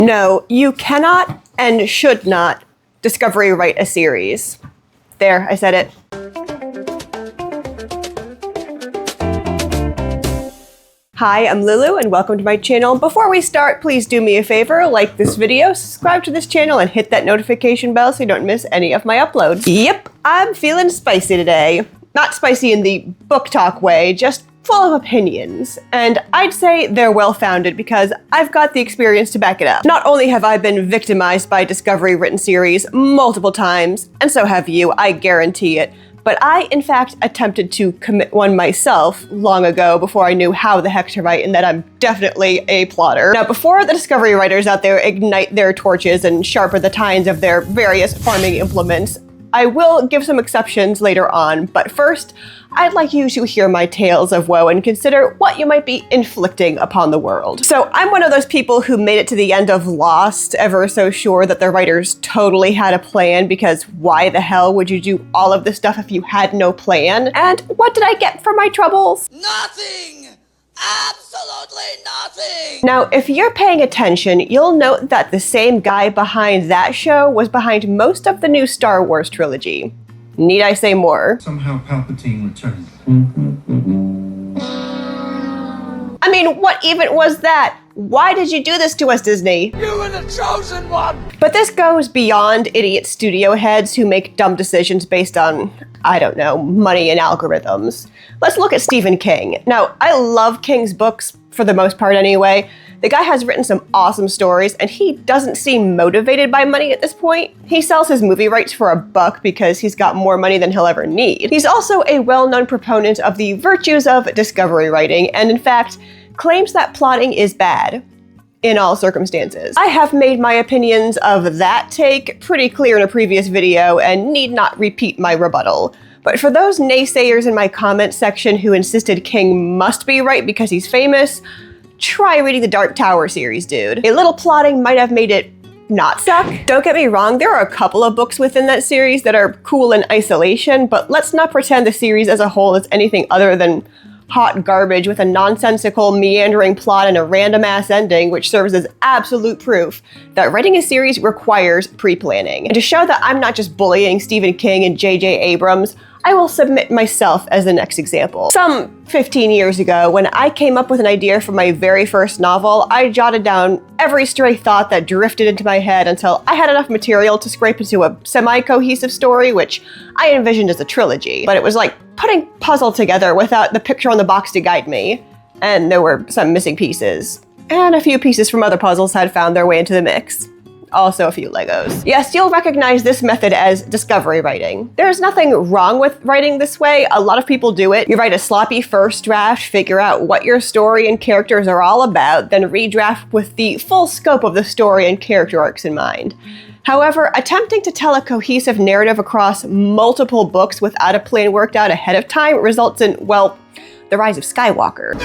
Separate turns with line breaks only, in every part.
No, you cannot and should not discovery write a series. There, I said it. Hi, I'm Lulu and welcome to my channel. Before we start, please do me a favor, like this video, subscribe to this channel, and hit that notification bell so you don't miss any of my uploads. Yep, I'm feeling spicy today. Not spicy in the book talk way, just full of opinions. And I'd say they're well-founded because I've got the experience to back it up. Not only have I been victimized by Discovery written series multiple times, and so have you, I guarantee it, but I, in fact, attempted to commit one myself long ago before I knew how the heck to write, and that I'm definitely a plotter. Now, before the Discovery writers out there ignite their torches and sharpen the tines of their various farming implements, I will give some exceptions later on, but first, I'd like you to hear my tales of woe and consider what you might be inflicting upon the world. So I'm one of those people who made it to the end of Lost, ever so sure that the writers totally had a plan, because why the hell would you do all of this stuff if you had no plan? And what did I get for my troubles?
Nothing! Absolutely nothing!
Now, if you're paying attention, you'll note that the same guy behind that show was behind most of the new Star Wars trilogy. Need I say more?
Somehow Palpatine returned.
I mean, what even was that? Why did you do this to us, Disney?
You were the chosen one!
But this goes beyond idiot studio heads who make dumb decisions based on, I don't know, money and algorithms. Let's look at Stephen King. Now, I love King's books, for the most part anyway. The guy has written some awesome stories, and he doesn't seem motivated by money at this point. He sells his movie rights for $1 because he's got more money than he'll ever need. He's also a well-known proponent of the virtues of discovery writing, and in fact, claims that plotting is bad in all circumstances. I have made my opinions of that take pretty clear in a previous video and need not repeat my rebuttal. But for those naysayers in my comment section who insisted King must be right because he's famous, try reading the Dark Tower series, dude. A little plotting might have made it not suck. Don't get me wrong, there are a couple of books within that series that are cool in isolation, but let's not pretend the series as a whole is anything other than hot garbage with a nonsensical, meandering plot and a random-ass ending, which serves as absolute proof that writing a series requires pre-planning. And to show that I'm not just bullying Stephen King and J.J. Abrams, I will submit myself as the next example. Some 15 years ago, when I came up with an idea for my very first novel, I jotted down every stray thought that drifted into my head until I had enough material to scrape into a semi-cohesive story, which I envisioned as a trilogy. But it was like putting puzzle together without the picture on the box to guide me. And there were some missing pieces. And a few pieces from other puzzles had found their way into the mix. Also a few Legos. Yes, you'll recognize this method as discovery writing. There's nothing wrong with writing this way. A lot of people do it. You write a sloppy first draft, figure out what your story and characters are all about, then redraft with the full scope of the story and character arcs in mind. However, attempting to tell a cohesive narrative across multiple books without a plan worked out ahead of time results in, well, the rise of Skywalker.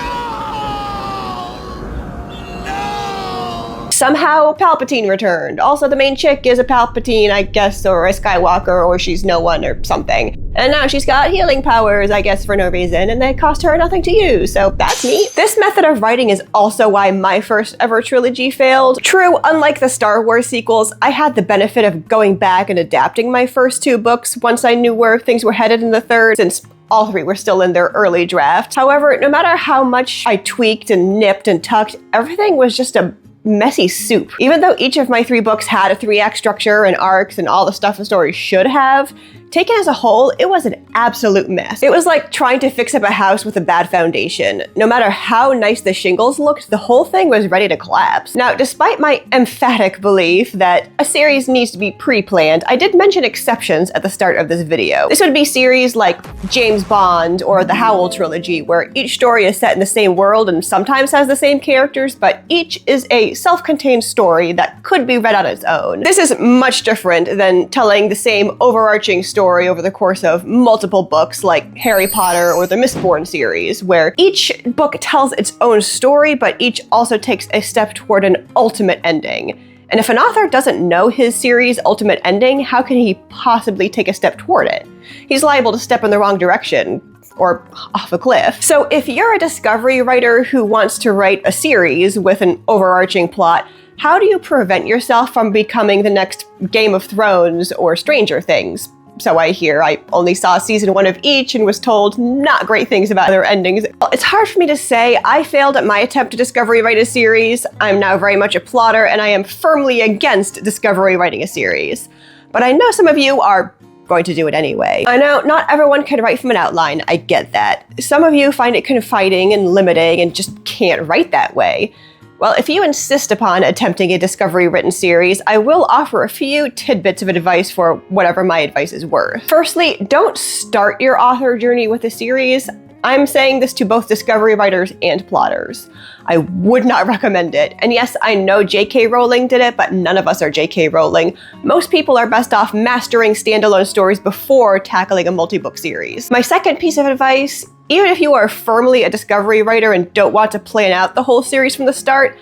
Somehow Palpatine returned. Also, the main chick is a Palpatine, I guess, or a Skywalker, or she's no one or something. And now she's got healing powers, I guess, for no reason, and they cost her nothing to use, so that's neat. This method of writing is also why my first ever trilogy failed. True, unlike the Star Wars sequels, I had the benefit of going back and adapting my first 2 books once I knew where things were headed in the third, since all 3 were still in their early draft. However, no matter how much I tweaked and nipped and tucked, everything was just a messy soup. Even though each of my 3 books had a 3-act structure and arcs and all the stuff the story should have, taken as a whole, it was an absolute mess. It was like trying to fix up a house with a bad foundation. No matter how nice the shingles looked, the whole thing was ready to collapse. Now, despite my emphatic belief that a series needs to be pre-planned, I did mention exceptions at the start of this video. This would be series like James Bond or the Howl trilogy, where each story is set in the same world and sometimes has the same characters, but each is a self-contained story that could be read on its own. This is much different than telling the same overarching story over the course of multiple books like Harry Potter or the Mistborn series, where each book tells its own story, but each also takes a step toward an ultimate ending. And if an author doesn't know his series' ultimate ending, how can he possibly take a step toward it? He's liable to step in the wrong direction, or off a cliff. So if you're a discovery writer who wants to write a series with an overarching plot, How do you prevent yourself from becoming the next Game of Thrones or Stranger Things? So I hear. I only saw season 1 of each and was told not great things about their endings. It's hard for me to say. I failed at my attempt to Discovery write a series. I'm now very much a plotter, and I am firmly against Discovery writing a series. But I know some of you are going to do it anyway. I know not everyone can write from an outline. I get that. Some of you find it confining and limiting and just can't write that way. Well, if you insist upon attempting a Discovery written series, I will offer a few tidbits of advice for whatever my advice is worth. Firstly, don't start your author journey with a series. I'm saying this to both Discovery writers and plotters. I would not recommend it. And yes, I know J.K. Rowling did it, but none of us are J.K. Rowling. Most people are best off mastering standalone stories before tackling a multi-book series. My second piece of advice: even if you are firmly a Discovery writer and don't want to plan out the whole series from the start,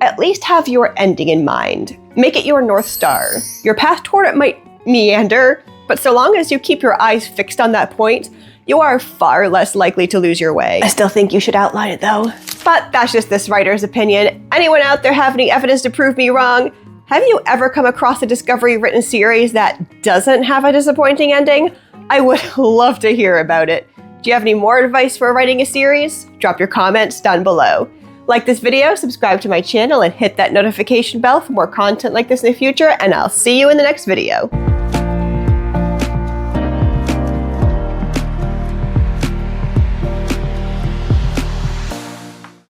at least have your ending in mind. Make it your North Star. Your path toward it might meander, but so long as you keep your eyes fixed on that point, you are far less likely to lose your way. I still think you should outline it though. But that's just this writer's opinion. Anyone out there have any evidence to prove me wrong? Have you ever come across a Discovery written series that doesn't have a disappointing ending? I would love to hear about it. Do you have any more advice for writing a series? Drop your comments down below. Like this video, subscribe to my channel, and hit that notification bell for more content like this in the future, and I'll see you in the next video.